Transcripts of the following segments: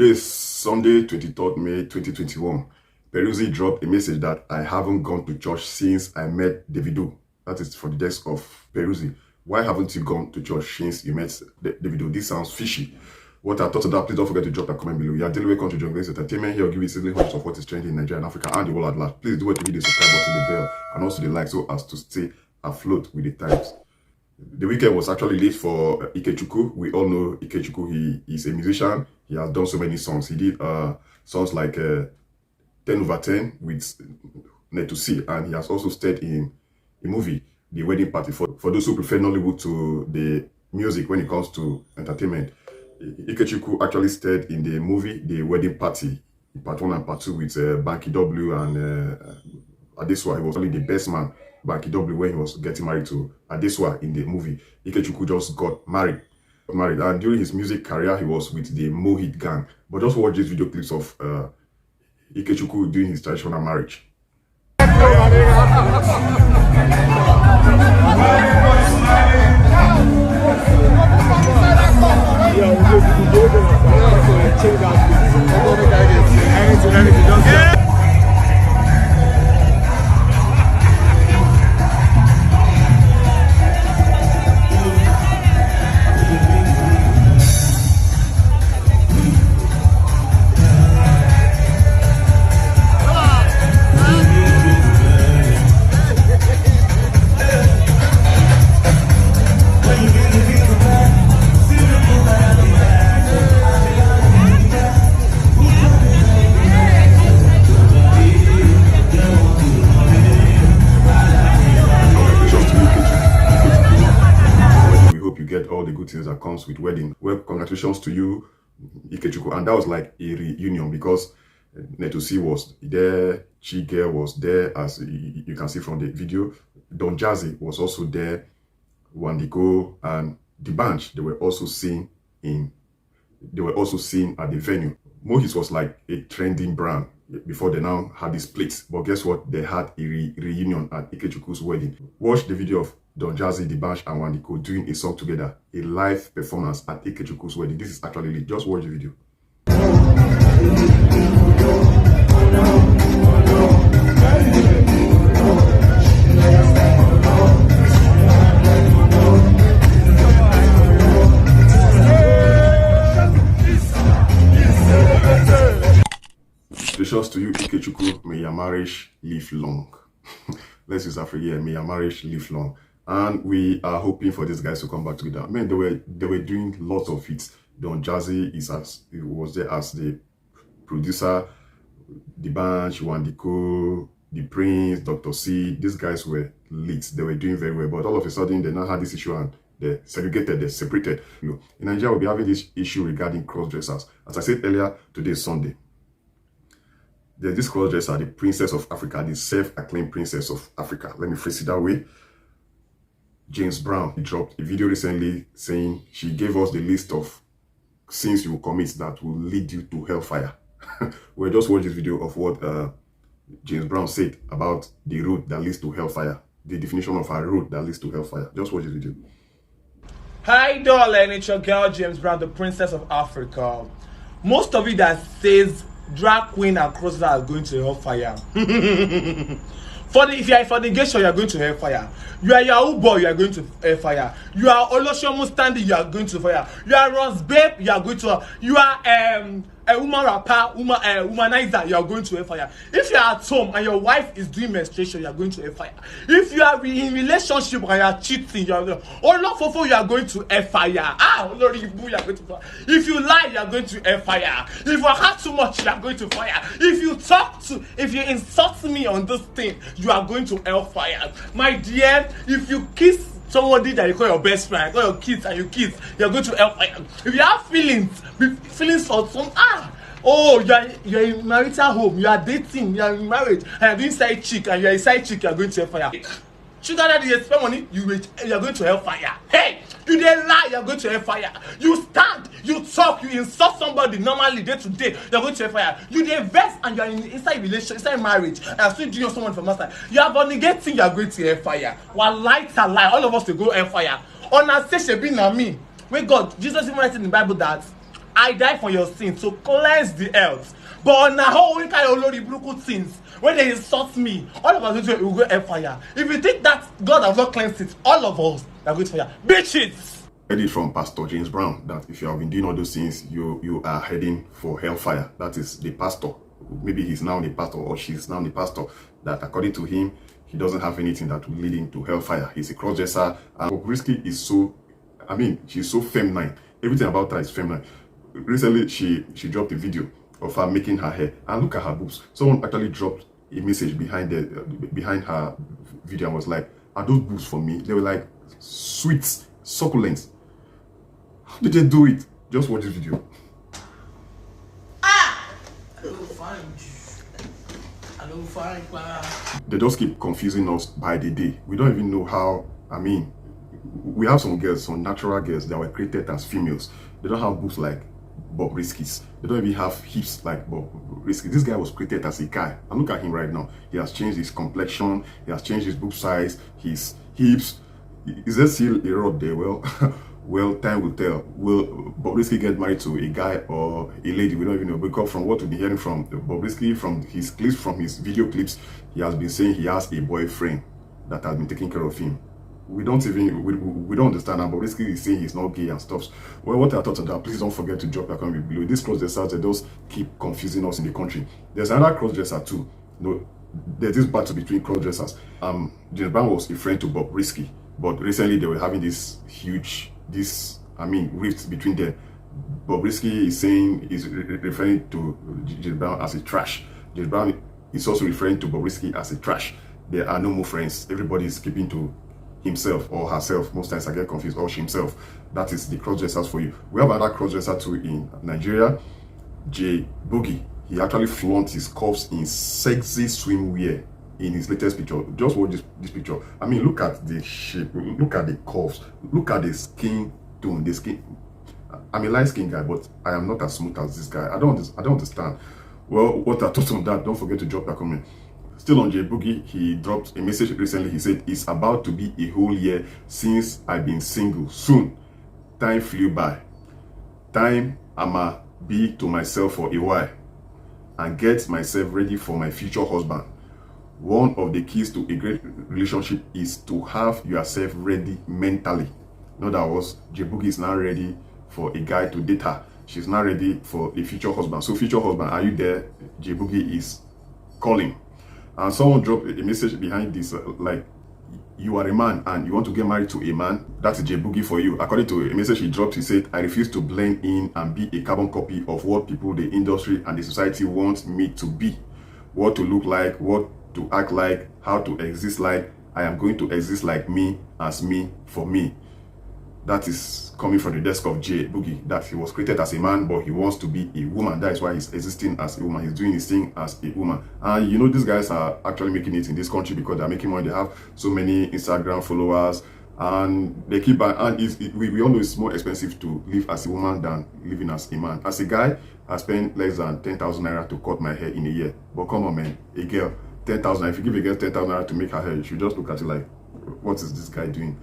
Today is Sunday, 23rd May 2021. Peruzzi dropped a message that I haven't gone to church since I met Davido. That is for the desk of Peruzzi. Why haven't you gone to church since you met Davido? This sounds fishy. What are thoughts of that? Please don't forget to drop a comment below. You are daily welcome to John Grace Entertainment. Here, I'll give you sizzling hopes of what is trending in Nigeria and Africa and the world at large. Please do it to hit the subscribe button, the bell, and also the like so as to stay afloat with the times. The weekend was actually late for Ikechukwu. We all know Ikechukwu. He is a musician. He has done so many songs. He did songs like 10 over 10 with Netusi, and he has also starred in a movie, The Wedding Party. For those who prefer Nollywood to the music when it comes to entertainment, Ikechukwu actually starred in the movie The Wedding Party, part 1 and part 2 with Banky W and Adesua. He was only the best man, Banky W, when he was getting married to Adesua in the movie. Ikechukwu just got married, and during his music career, he was with the Mohit gang. But just watch these video clips of Ikechukwu doing his traditional marriage. Get all the good things that comes with wedding. Well, congratulations to you, Ikechukwu. And that was like a reunion because Netusi was there, Chige was there, as you can see from the video. Don Jazzy was also there, Wandiko and D'banj. They were also seen at the venue. Mohit was like a trending brand before they now had this split. But guess what? They had a reunion at Ikechukwu's wedding. Watch the video of Don Jazzy, D'banj and Wandiko doing a song together, a live performance at Ikechukwu's wedding. This is actually lit. Just watch the video. Congratulations to you, Ikechukwu. May your marriage live long. Let's use that for a year. May your marriage live long. And we are hoping for these guys to come back together. Man, they were doing lots of hits. Don Jazzy was there as the producer. D'banj, Wandiko, The Prince, Dr. C. These guys were lit. They were doing very well. But all of a sudden, they now had this issue and they segregated, they separated. In Nigeria, we'll be having this issue regarding cross-dressers. As I said earlier, today is Sunday. There's this cross-dresser, the Princess of Africa, the self-acclaimed Princess of Africa. Let me phrase it that way. James Brown, he dropped a video recently saying she gave us the list of sins you will commit that will lead you to hellfire. We'll just watch this video of what James Brown said about the road that leads to hellfire. The definition of a road that leads to hellfire. Just watch this video. Hi darling, it's your girl James Brown, the Princess of Africa. Most of you that says drag queen and crosser are going to hellfire. If you are fornication, you are going to hellfire. You are Yahoo boy, you are going to hellfire. You are Oloshomu standing, you are going to fire. You are Ross Babe, you are going to. You are a woman rapper, womanizer, you are going to hellfire. If you are at home and your wife is doing menstruation, you are going to hellfire. If you are in relationship and you are cheating, you are going to. Olofofo, you are going to hellfire. Oloribu, you are going to fire. If you lie, you are going to hellfire. If you have too much, you are going to fire. If you insult me on this thing, you are going to hellfire. My dear, if you kiss somebody that you call your best friend, call your kids and you kiss, you're going to hellfire. If you have feelings for some you're in marital home, you are dating, you are in marriage, and you're doing side chick, and you're a side chick, you're going to hellfire. Sugar daddy, you spend money, you're going to hellfire. Hey, you didn't lie, you're going to hellfire. You stand, you talk, you insult somebody normally day to day, you're going to hellfire. You dey vex and you're inside relationship, inside marriage, and you're still doing someone for master. You are fornicating, you're going to hellfire. One light a lie, all of us will go hellfire. On a say she be na me. Wait, God, Jesus even writes in the Bible that I die for your sins, so cleanse the earth. But na how we carry olori buruku things when they insult me, all of us will go fire. If you think that God has not cleansed it, all of us are going to fire. Bitches! Heard it from Pastor James Brown that if you have been doing all those things, you are heading for hellfire. That is the pastor. Maybe he's now the pastor or she's now the pastor. That according to him, he doesn't have anything that will lead him to hellfire. He's a crossdresser. And Bobrisky is so, she's so feminine. Everything about her is feminine. Recently, she dropped a video of her making her hair. And look at her boobs. Someone actually dropped a message behind her video and was like, are those boobs for me? They were like, sweet, succulent. How did they do it? Just watch this video. I don't find you. I don't find Clara. They just keep confusing us by the day. We don't even know how, we have some girls, some natural girls that were created as females. They don't have boobs like Bobrisky's. They don't even have hips like Bobrisky. This guy was created as a guy. And look at him right now. He has changed his complexion. He has changed his boob size, his hips. Is there still a rod there? Well, well, time will tell. Will Bobrisky get married to a guy or a lady? We don't even know. Because from what we've been hearing from Bobrisky, from his clips, from his video clips, he has been saying he has a boyfriend that has been taking care of him. We don't understand. And Bobrisky is saying he's not gay and stuff. Well, what are thoughts on that? Please don't forget to drop your comment below. These crossdressers, they just keep confusing us in the country. There's another crossdresser too. There's this battle between crossdressers. James Brown was a friend to Bobrisky, but recently they were having this huge, rift between them. Bobrisky is saying, is referring to James Brown as a trash. James Brown is also referring to Bobrisky as a trash. There are no more friends. Everybody is keeping to himself or herself. Most times I get confused, or himself. That is the crossdressers for you. We have another crossdresser too in Nigeria, J Boogie. He actually flaunts his curves in sexy swimwear in his latest picture. Just watch this picture. Look at the shape, look at the curves, look at the skin tone, the skin. I'm a light-skinned guy, but I am not as smooth as this guy. I don't understand. Well, what I thought on that, don't forget to drop a comment. Still on J Boogie, he dropped a message recently. He said, it's about to be a whole year since I've been single. Soon, time flew by. Time I'ma be to myself for a while and get myself ready for my future husband. One of the keys to a great relationship is to have yourself ready mentally. In other words, J Boogie is now ready for a guy to date her. She's now ready for a future husband. So future husband, are you there? J Boogie is calling. And someone dropped a message behind this, like, you are a man and you want to get married to a man. That's J Boogie for you. According to a message he dropped, he said, I refuse to blend in and be a carbon copy of what people, the industry, and the society want me to be. What to look like, what to act like, how to exist like. I am going to exist like me, as me, for me. That is coming from the desk of J Boogie, that he was created as a man, but he wants to be a woman. That is why he's existing as a woman. He's doing his thing as a woman. And these guys are actually making it in this country because they're making money. They have so many Instagram followers, and they keep, and we all know it's more expensive to live as a woman than living as a man. As a guy, I spend less than 10,000 naira to cut my hair in a year. But come on, man, a girl, 10,000. If you give a girl 10,000 naira to make her hair, you should just look at it like, what is this guy doing?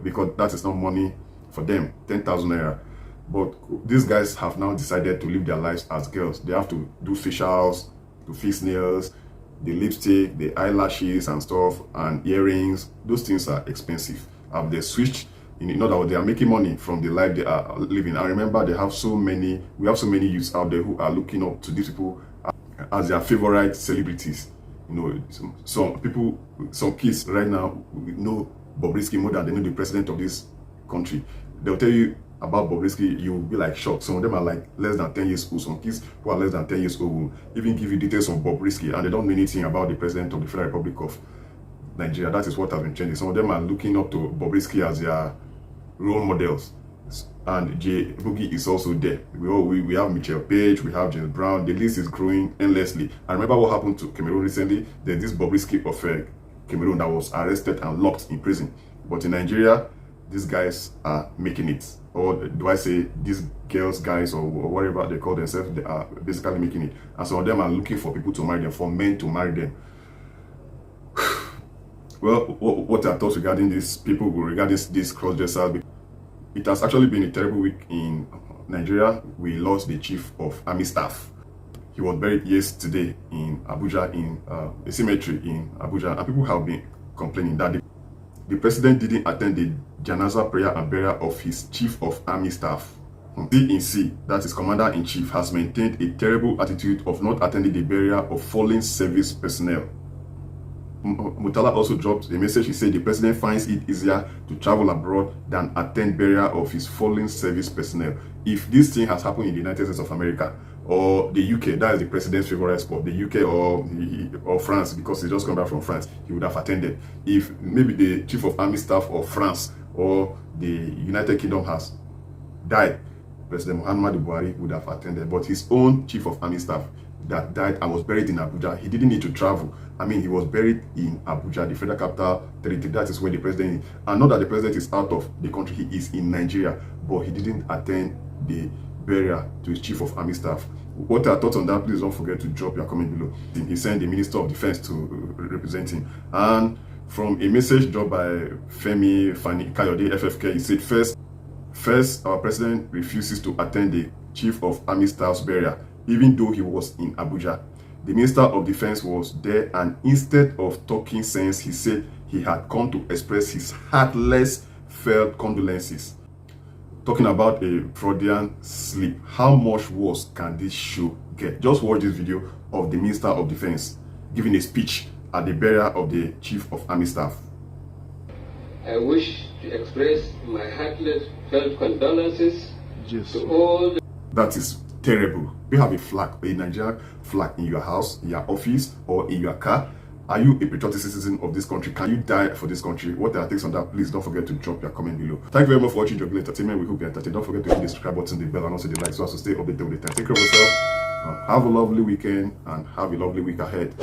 Because that is not money for them, 10,000 naira. But these guys have now decided to live their lives as girls. They have to do facials, to fix nails, the lipstick, the eyelashes and stuff, and earrings. Those things are expensive. They switched. In other words, they are making money from the life they are living. And remember, we have so many youths out there who are looking up to these people as their favorite celebrities. Some people, some kids right now know Bobrisky more than they know the president of this country. They'll tell you about Bobrisky, you'll be like shocked. Some of them are like less than 10 years old. Some kids who are less than 10 years old will even give you details on Bobrisky, and they don't know anything about the president of the Federal Republic of Nigeria. That is what has been changing. Some of them are looking up to Bobrisky as their role models. And J Boogie is also there. We have Michelle Page, we have James Brown. The list is growing endlessly. And remember what happened to Cameroon recently? There's this Bobrisky of Cameroon that was arrested and locked in prison. But in Nigeria, these guys are making it. Or do I say these girls, guys, or whatever they call themselves, they are basically making it. And some of them are looking for people to marry them, for men to marry them. Well, what are thoughts regarding these people, regarding these crossdressers? It has actually been a terrible week in Nigeria, we lost the Chief of Army Staff. He was buried yesterday in Abuja, in a cemetery in Abuja, and people have been complaining that the president didn't attend the janaza prayer and burial of his Chief of Army Staff. CNC, that is Commander-in-Chief, has maintained a terrible attitude of not attending the burial of fallen service personnel. Murtala also dropped a message. He said the president finds it easier to travel abroad than attend burial of his fallen service personnel. If this thing has happened in the United States of America or the UK, that is the president's favorite spot, the UK or France, because he just come back from France, he would have attended. If maybe the Chief of Army Staff of France or the United Kingdom has died, President Muhammadu Buhari would have attended. But his own Chief of Army Staff that died and was buried in Abuja, he didn't need to travel. I mean, he was buried in Abuja, the Federal Capital Territory. That is where the president is. And not that the president is out of the country, he is in Nigeria, but he didn't attend the burial to his Chief of Army Staff. What are your thoughts on that? Please don't forget to drop your comment below. He sent the Minister of Defense to represent him. And from a message dropped by Femi Fani-Kayode, FFK, he said, First, our president refuses to attend the Chief of Army Staff's burial, even though he was in Abuja. The Minister of Defense was there, and instead of talking sense, he said he had come to express his heartless felt condolences. Talking about a Freudian slip, how much worse can this show get? Just watch this video of the Minister of Defense giving a speech at the burial of the Chief of Army Staff. I wish to express my heartfelt felt condolences to all the... That is terrible. You have a flag, a Nigerian flag in your house, in your office, or in your car. Are you a patriotic citizen of this country? Can you die for this country? What are your takes on that? Please don't forget to drop your comment below. Thank you very much for watching Juggling Entertainment. We hope you entertained. Don't forget to hit the subscribe button, the bell, and also the like so as to stay updated with the time. Take care of yourself. Have a lovely weekend and have a lovely week ahead.